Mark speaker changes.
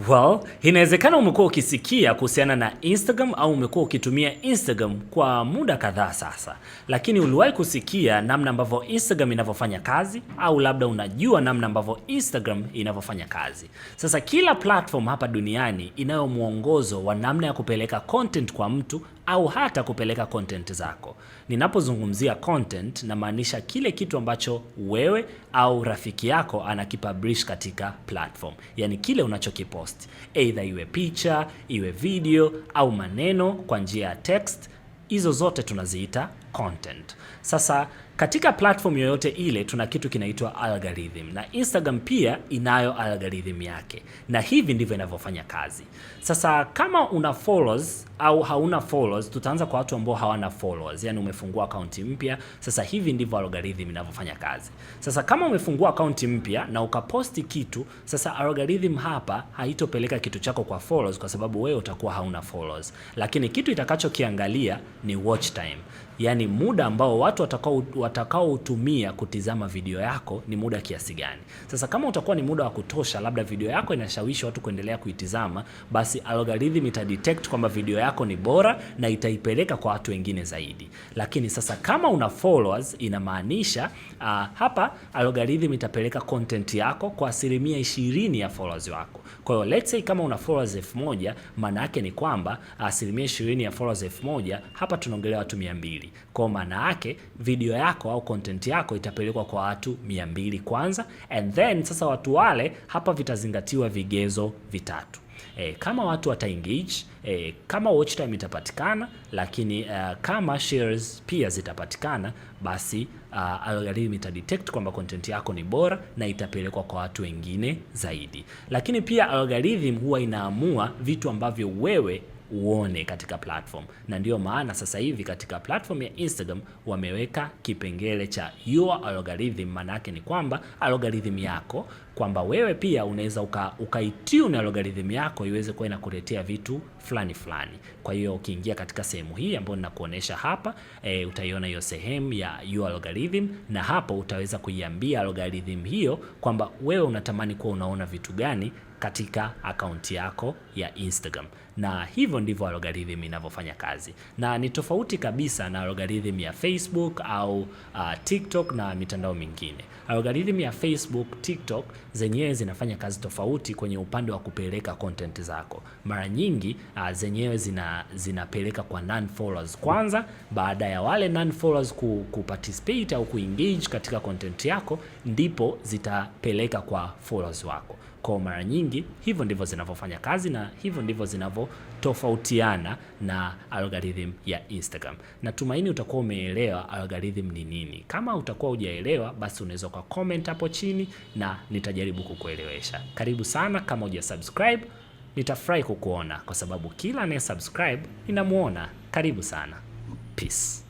Speaker 1: Well, inawezekana umekuwa ukisikia kuhusiana na Instagram au umekuwa ukitumia Instagram kwa muda kadhaa sasa. Lakini uliwahi kusikia namna ambavyo Instagram inavyofanya kazi au labda unajua namna ambavyo Instagram inavyofanya kazi. Sasa kila platform hapa duniani inayo mwongozo wa namna ya kupeleka content kwa mtu au hata kupeleka content zako. Ninapozungumzia content namaanisha kile kitu ambacho wewe au rafiki yako anakipublish katika platform. Yaani kile unachokipost. Either iwe picha, iwe video au maneno kwa njia ya text, hizo zote tunaziita content. Sasa katika platform yoyote ile tuna kitu kinaitwa algorithm, na Instagram pia inayo algorithm yake, na hivi ndivyo inavyofanya kazi. Sasa kama una followers au hauna followers, tutaanza kwa watu ambao hawana followers, yani umefungua account mpya. Sasa hivi ndivyo algorithm inavyofanya kazi. Sasa kama umefungua account mpya na ukaposti kitu, sasa algorithm hapa haitopeleka kitu chako kwa followers kwa sababu wewe utakuwa hauna followers, lakini kitu itakachokiangalia ni watch time, yani muda ambao watu watakao utumia kutizama video yako ni muda kiasi gani. Sasa kama utakuwa ni muda wa kutosha, labda video yako inashawishi watu kuendelea kuitizama, basi algorithm itadetect kwamba video yako ni bora na itaipeleka kwa watu wengine zaidi. Lakini sasa kama una followers, inamaanisha hapa algorithm itapeleka content yako kwa 20% ya followers wako. Kwa hiyo let's say kama una followers 1000, maana yake ni kwamba 20% ya followers 1000, hapa tunaongelea watu 200. Kwa maana yake video yako au content yako itapelekwa kwa watu 200 kwanza, and then sasa watu wale hapa vitazingatiwa vigezo vitatu. Kama watu wata engage, kama watch time itapatikana, lakini kama shares pia zitapatikana, basi algorithm itadetect kwamba content yako ni bora na itapelekwa kwa watu wengine zaidi. Lakini pia algorithm huwa inaamua vitu ambavyo wewe uone katika platform, na ndio maana sasa hivi katika platform ya Instagram wameweka kipengele cha your algorithm. Maana yake ni kwamba algorithm yako, kwamba wewe pia unaweza ukaitune algorithm yako iweze kuwa inakuletea vitu fulani. Kwa hiyo ukiingia katika sehemu hii ambayo ninakuonesha hapa, utaiona hiyo sehemu ya your algorithm, na hapo utaweza kuiambia algorithm hiyo kwamba wewe unatamani kuwa unaona vitu gani katika akaunti yako ya Instagram. Na hivyo ndivyo algorithm inavyofanya kazi, na ni tofauti kabisa na algorithm ya Facebook au TikTok na mitandao mingine. Algorithm ya Facebook, TikTok zenyewe zinafanya kazi tofauti kwenye upande wa kupeleka content zako. Mara nyingi zenyewe zinapeleka kwa non followers kwanza. Baada ya wale non followers kuparticipate au kuengage katika content yako, ndipo zitapeleka kwa followers wako. Kwa mara nyingi hivyo ndivyo zinavyofanya kazi, na hivyo ndivyo zinavyotofautiana na algorithm ya Instagram. Natumaini utakuwa umeelewa algorithm ni nini. Kama utakuwa hujaelewa, basi unaweza kwa comment hapo chini na nitajaribu kukuelewesha. Karibu sana. Kama hujasubscribe, nitafurahi kukuona kwa sababu kila anaye subscribe ninamuona. Karibu sana. Peace.